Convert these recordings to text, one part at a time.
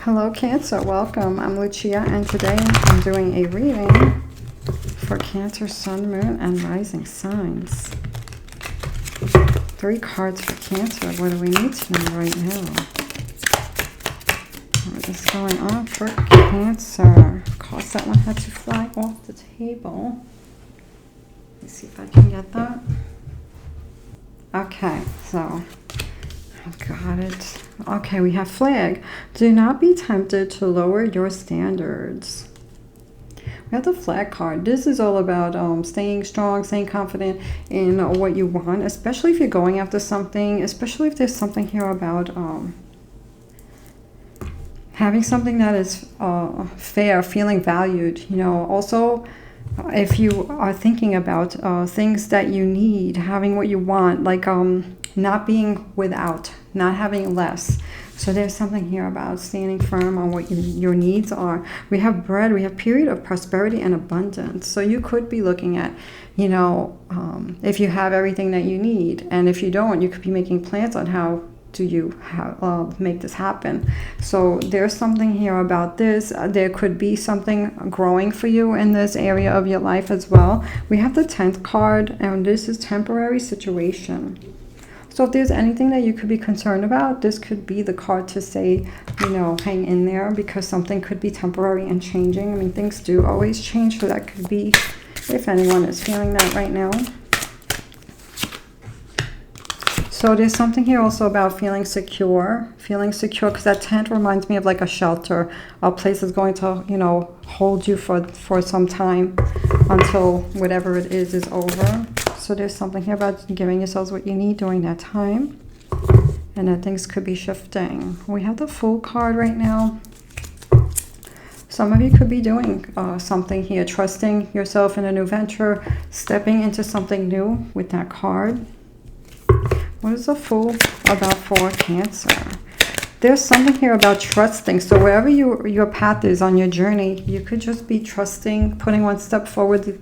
Hello Cancer, welcome. I'm Lucia and today I'm doing a reading for Cancer, Sun, Moon, and Rising signs. 3 cards for Cancer. What do we need to know right now? What is going on for Cancer? Of course, that one had to fly off the table. Let me see if I can get that. Okay, so I got it. Okay, we have flag. Do not be tempted to lower your standards. We have the flag card. This is all about staying strong, staying confident in what you want, especially if you're going after something, especially if there's something here about having something that is fair, feeling valued. You know, also if you are thinking about things that you need, having what you want, like not being without, not having less. So there's something here about standing firm on what your needs are. We have bread, we have period of prosperity and abundance. So you could be looking at, you know, if you have everything that you need, and if you don't, you could be making plans on how do you make this happen. So there's something here about this. There could be something growing for you in this area of your life as well. We have the 10th card, and this is temporary situation. So if there's anything that you could be concerned about, this could be the card to say, you know, hang in there, because something could be temporary and changing. I mean, things do always change, so that could be if anyone is feeling that right now. So there's something here also about feeling secure, because that tent reminds me of like a shelter, a place that's going to, you know, hold you for some time until whatever it is over. So there's something here about giving yourselves what you need during that time, and that things could be shifting. We have the Fool card right now. Some of you could be doing something here, trusting yourself in a new venture, stepping into something new with that card. What is the Fool about for Cancer? There's something here about trusting. So wherever your path is on your journey, you could just be trusting, putting one step forward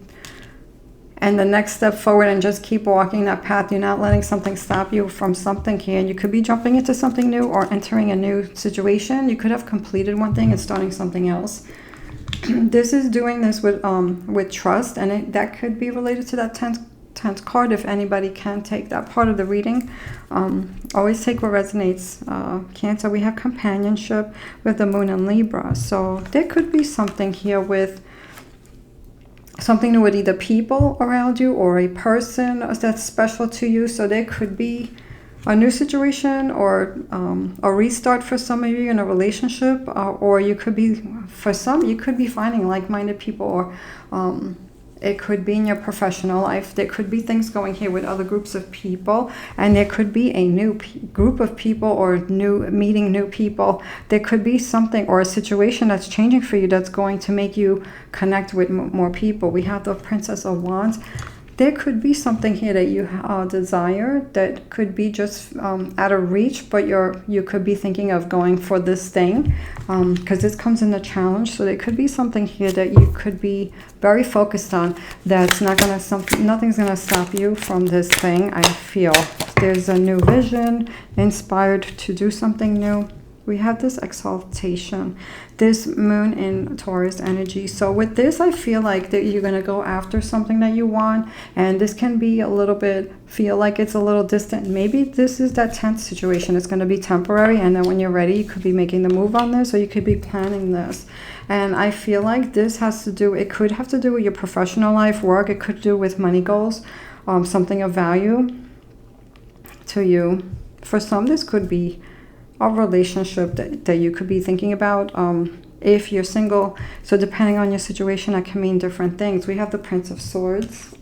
and the next step forward, and just keep walking that path. You're not letting something stop you from something here. You could be jumping into something new or entering a new situation. You could have completed one thing and starting something else. This is doing this with trust, and that could be related to that 10th card. If anybody can take that part of the reading, always take what resonates. Cancer, we have companionship with the Moon and Libra. So there could be something here with something new with either people around you or a person that's special to you. So there could be a new situation or a restart for some of you in a relationship, or you could be, for some, you could be finding like-minded people, or it could be in your professional life. There could be things going here with other groups of people, and there could be a new group of people or meeting new people. There could be something or a situation that's changing for you that's going to make you connect with more people. We have the Princess of Wands. There could be something here that you desire that could be just out of reach, but you could be thinking of going for this thing, because this comes in the challenge. So there could be something here that you could be very focused on. That's not gonna nothing's gonna stop you from this thing. I feel there's a new vision, inspired to do something new. We have this exaltation, this Moon in Taurus energy. So with this, I feel like that you're going to go after something that you want, and this can be a little bit, feel like it's a little distant. Maybe this is that tense situation. It's going to be temporary, and then when you're ready, you could be making the move on this, or you could be planning this. And I feel like this has to do, it could have to do with your professional life, work. It could do with money goals, something of value to you. For some, this could be a relationship that you could be thinking about, if you're single. So depending on your situation, that can mean different things. We have the Prince of Swords.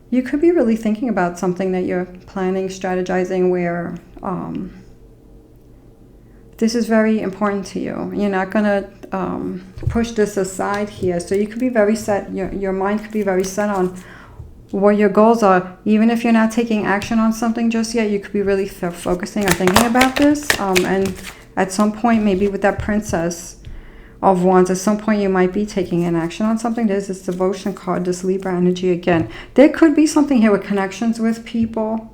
You could be really thinking about something that you're planning, strategizing, where this is very important to you. You're not gonna push this aside here. So you could be very set, your mind could be very set on what your goals are. Even if you're not taking action on something just yet, you could be really focusing or thinking about this. And at some point, maybe with that princess, of Wands. At some point you might be taking an action on something. There's this devotion card, this Libra energy again. There could be something here with connections with people,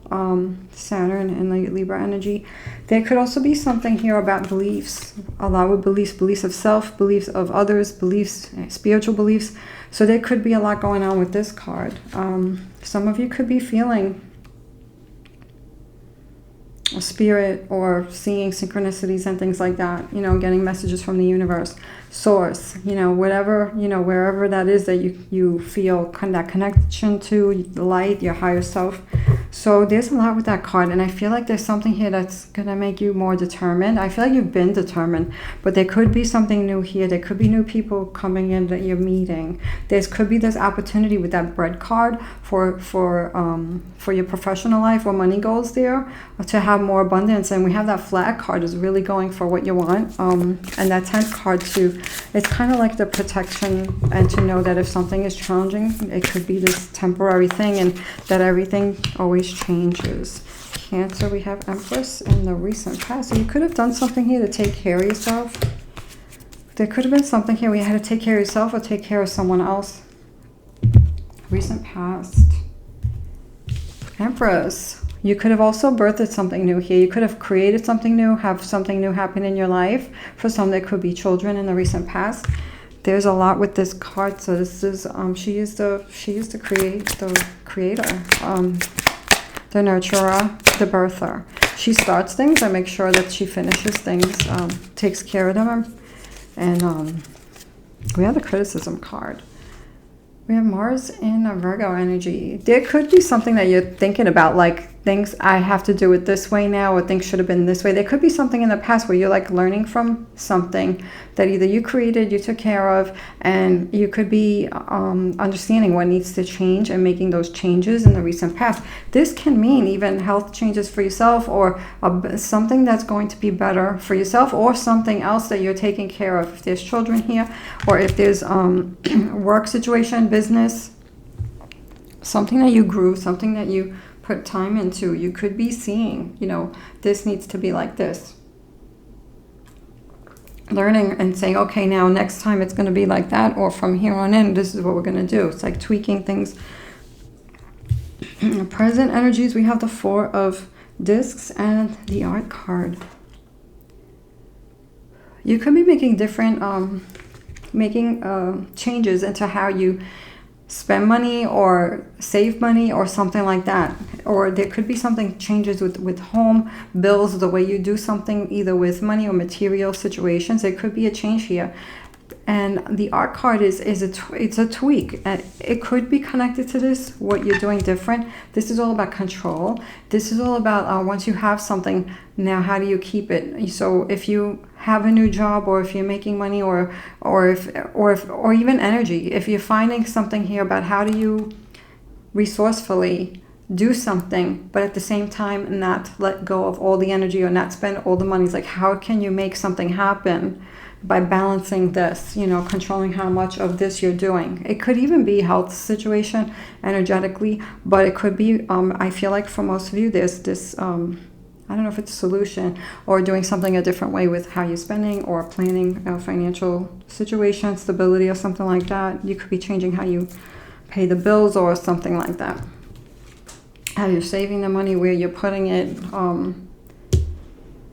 Saturn and the Libra energy. There could also be something here about beliefs, a lot with beliefs, beliefs of self, beliefs of others, beliefs, spiritual beliefs. So there could be a lot going on with this card. Some of you could be feeling a spirit or seeing synchronicities and things like that, you know, getting messages from the universe, source, you know, whatever, you know, wherever that is that you feel that connection to the light, your higher self. So there's a lot with that card, and I feel like there's something here that's gonna make you more determined. I feel like you've been determined, but there could be something new here. There could be new people coming in that you're meeting. Could be this opportunity with that bread card for your professional life or money goals there, to have more abundance. And we have that flag card is really going for what you want, and that 10th card too. It's kind of like the protection, and to know that if something is challenging, it could be this temporary thing, and that everything always changes. Cancer, we have Empress in the recent past. So you could have done something here to take care of yourself. There could have been something here where you had to take care of yourself or take care of someone else. Recent past. Empress. You could have also birthed something new here. You could have created something new, have something new happen in your life. For some, there could be children in the recent past. There's a lot with this card. So this is she is the creator, the nurturer, the birther. She starts things and makes sure that she finishes things, takes care of them. And we have the criticism card. We have Mars in a Virgo energy. There could be something that you're thinking about, like things I have to do it this way now, or things should have been this way. There could be something in the past where you're like learning from something that either you created, you took care of, and you could be understanding what needs to change and making those changes in the recent past. This can mean even health changes for yourself, or something that's going to be better for yourself, or something else that you're taking care of. If there's children here, or if there's work situation, business, something that you grew, something that you put time into, you could be seeing, you know, this needs to be like this. Learning and saying, okay, now next time it's going to be like that, or from here on in, this is what we're going to do. It's like tweaking things. Present energies, we have the 4 of discs and the art card. You could be making different, changes into how you spend money or save money or something like that. Or there could be something changes with home bills, the way you do something, either with money or material situations. There could be a change here. And the art card it's a tweak. It could be connected to this, what you're doing different. This is all about control. This is all about once you have something, now how do you keep it? So if you have a new job, or if you're making money, or even energy, if you're finding something here about how do you resourcefully do something, but at the same time not let go of all the energy or not spend all the money. It's like, how can you make something happen by balancing this, you know, controlling how much of this you're doing. It could even be health situation energetically, but it could be, I feel like for most of you, there's this, I don't know if it's a solution, or doing something a different way with how you're spending, or planning a financial situation, stability, or something like that. You could be changing how you pay the bills or something like that. How you're saving the money, where you're putting it,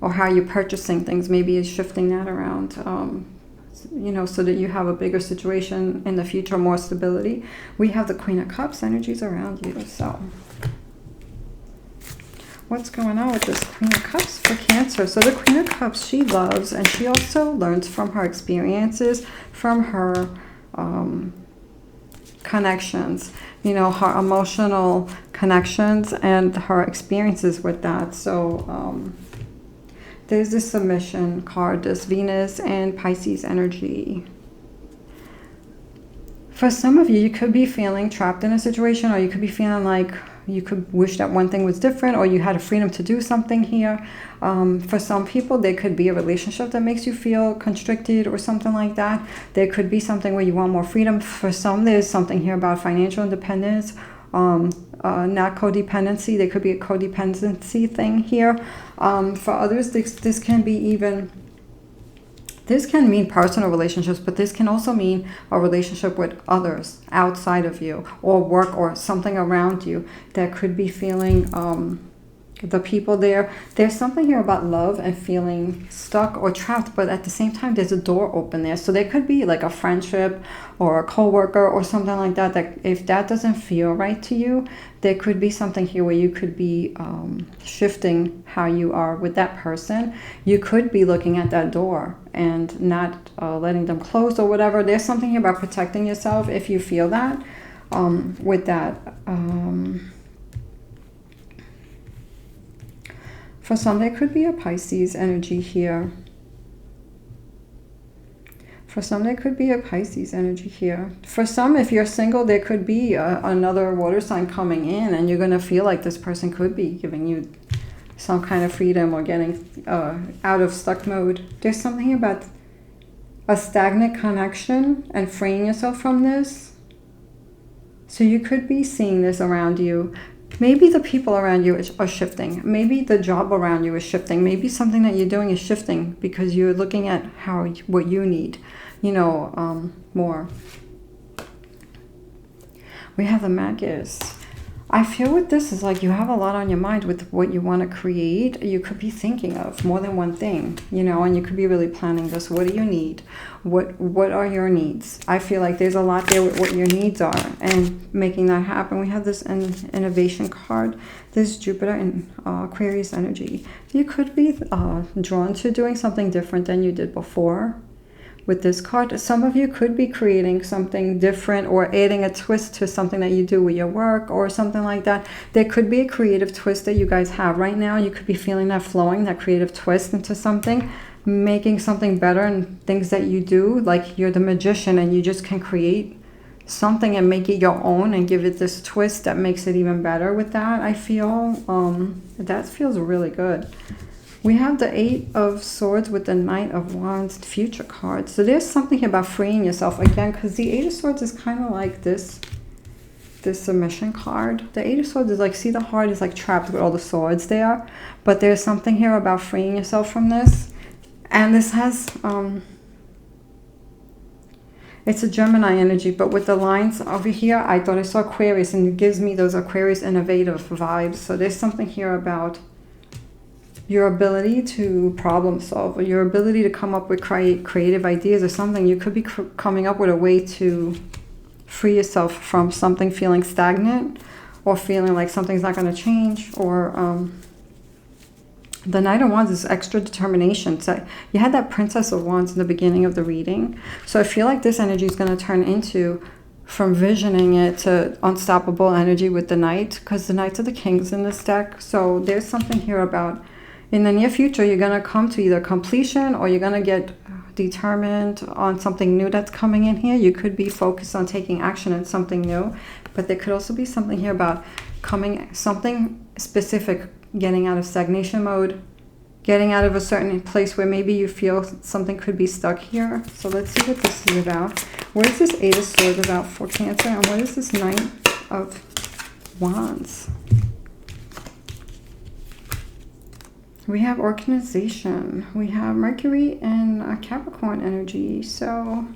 or how you're purchasing things, maybe is shifting that around, you know, so that you have a bigger situation in the future, more stability. We have the Queen of Cups energies around you. So what's going on with this Queen of Cups for Cancer? So the Queen of Cups, she loves, and she also learns from her experiences, from her connections, you know, her emotional connections and her experiences with that. So there's this submission card, this Venus and Pisces energy. For some of you, you could be feeling trapped in a situation, or you could be feeling like you could wish that one thing was different, or you had a freedom to do something here. For some people, there could be a relationship that makes you feel constricted or something like that. There could be something where you want more freedom. For some, there's something here about financial independence, not codependency. There could be a codependency thing here. For others, this can be even This can mean personal relationships, but this can also mean a relationship with others outside of you, or work, or something around you that could be feeling the people there. There's something here about love and feeling stuck or trapped, but at the same time there's a door open there. So there could be like a friendship or a co-worker or something like that, that if that doesn't feel right to you, there could be something here where you could be shifting how you are with that person. You could be looking at that door and not letting them close or whatever. There's something here about protecting yourself if you feel that with that. For some, there could be a Pisces energy here. For some, there could be a Pisces energy here. For some, if you're single, there could be another water sign coming in, and you're going to feel like this person could be giving you some kind of freedom or getting out of stuck mode. There's something about a stagnant connection and freeing yourself from this. So you could be seeing this around you. Maybe the people around you are shifting. Maybe the job around you is shifting. Maybe something that you're doing is shifting because you're looking at what you need, more. We have the Magus. I feel with this is like you have a lot on your mind with what you want to create. You could be thinking of more than one thing, and you could be really planning this. What do you need? What are your needs? I feel like there's a lot there with what your needs are and making that happen. We have this innovation card, this Jupiter and Aquarius energy. You could be drawn to doing something different than you did before. With this card, some of you could be creating something different or adding a twist to something that you do with your work or something like that. There could be a creative twist that you guys have right now. You could be feeling that flowing, that creative twist into something, making something better, and things that you do, like you're the magician and you just can create something and make it your own and give it this twist that makes it even better with that. I feel that feels really good. We have the 8 of Swords with the Knight of Wands future card. So there's something about freeing yourself again, because the 8 of Swords is kind of like this submission card. The 8 of Swords is like, see, the heart is like trapped with all the swords there, but there's something here about freeing yourself from this. And this has it's a Gemini energy, but with the lines over here, I thought I saw Aquarius, and it gives me those Aquarius innovative vibes. So there's something here about your ability to problem solve, or your ability to come up with creative ideas or something. You could be coming up with a way to free yourself from something feeling stagnant or feeling like something's not going to change. Or the Knight of Wands is extra determination. So you had that Princess of Wands in the beginning of the reading. So I feel like this energy is going to turn into, from visioning it, to unstoppable energy with the Knight, because the Knights are the kings in this deck. So there's something here about, in the near future, you're going to come to either completion or you're going to get determined on something new that's coming in here. You could be focused on taking action in something new, but there could also be something here about something specific, getting out of stagnation mode, getting out of a certain place where maybe you feel something could be stuck here. So let's see what this is about. What is this 8 of Swords about for Cancer? And what is this Knight of Wands? We have organization. We have Mercury and Capricorn energy. So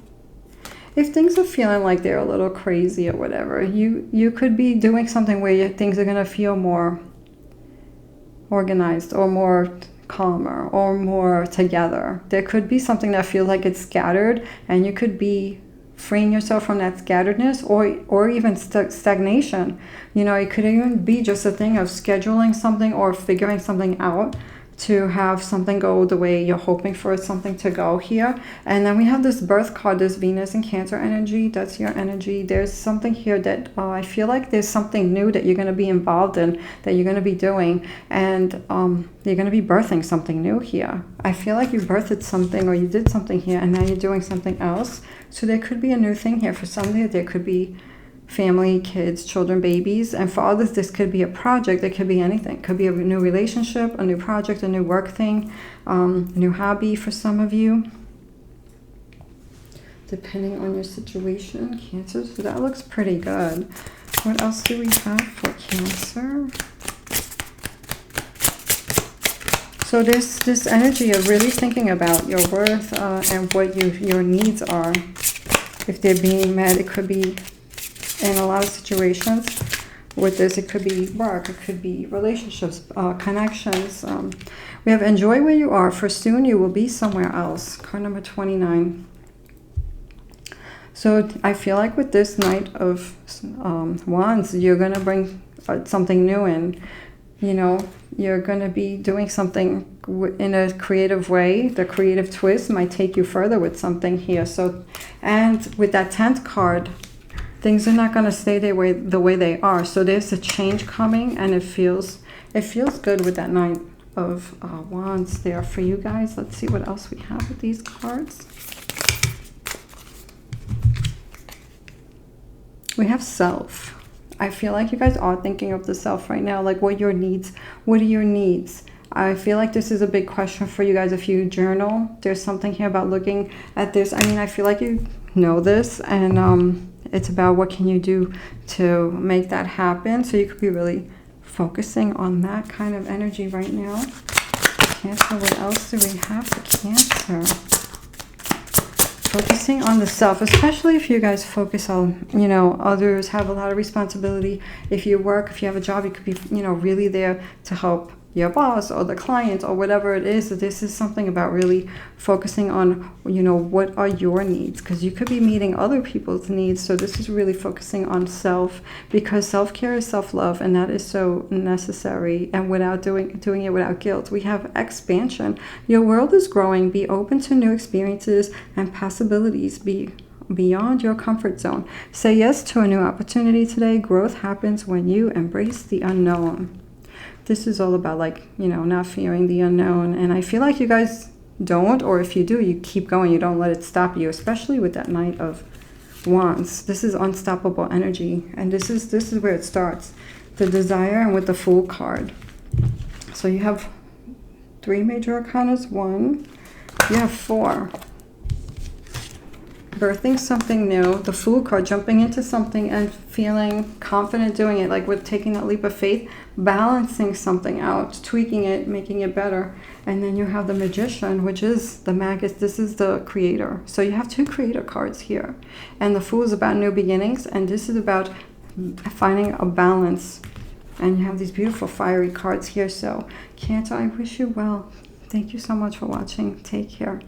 if things are feeling like they're a little crazy or whatever, you could be doing something where things are going to feel more organized or more calmer or more together. There could be something that feels like it's scattered, and you could be freeing yourself from that scatteredness or even stagnation. It could even be just a thing of scheduling something or figuring something out to have something go the way you're hoping for something to go here. And then we have this Birth card, this Venus and Cancer energy. That's your energy. There's something here that I feel like there's something new that you're going to be involved in, that you're going to be doing, and you're going to be birthing something new here. I feel like you birthed something or you did something here, and now you're doing something else. So there could be a new thing here. For some, there could be family, kids, children, babies. And for others, this could be a project. It could be anything. It could be a new relationship, a new project, a new work thing, a new hobby for some of you, depending on your situation, Cancer. So that looks pretty good. What else do we have for Cancer? So this energy of really thinking about your worth and what your needs are. If they're being met, it could be in a lot of situations with this. It could be work, it could be relationships, connections. We have enjoy where you are, for soon you will be somewhere else. Card number 29. So I feel like with this Knight of Wands, you're going to bring something new in. You know, you're going to be doing something in a creative way. The creative twist might take you further with something here. So, and with that 10th card, things are not going to stay the way they are. So there's a change coming, and it feels good with that Knight of Wands there for you guys. Let's see what else we have with these cards. We have self. I feel like you guys are thinking of the self right now, like what are your needs? I feel like this is a big question for you guys. If you journal, there's something here about looking at this. I mean, I feel like you know this, and it's about what can you do to make that happen. So you could be really focusing on that kind of energy right now. Cancer, what else do we have for Cancer? Focusing on the self, especially if you guys focus on, you know, others have a lot of responsibility. If you work, if you have a job, you could be, you know, really there to help your boss or the client or whatever it is. This is something about really focusing on, you know, what are your needs, because you could be meeting other people's needs. So this is really focusing on self, because self-care is self-love, and that is so necessary. And without doing it without guilt. We have expansion. Your world is growing. Be open to new experiences and possibilities. Be beyond your comfort zone. Say yes to a new opportunity today. Growth happens when you embrace the unknown. This is all about, like, you know, not fearing the unknown. And I feel like you guys don't, or if you do, you keep going. You don't let it stop you, especially with that Knight of Wands. This is unstoppable energy. And this is where it starts. The desire, and with the Fool card. So you have 3 major arcanas. 1. You have 4. Birthing something new. The Fool card, jumping into something and feeling confident doing it, like with taking that leap of faith, balancing something out, tweaking it, making it better. And then you have the Magician, which is the Magus. This is the creator. So you have 2 creator cards here. And the Fool is about new beginnings, and this is about finding a balance. And you have these beautiful fiery cards here. So Cancer, I wish you well. Thank you so much for watching. Take care.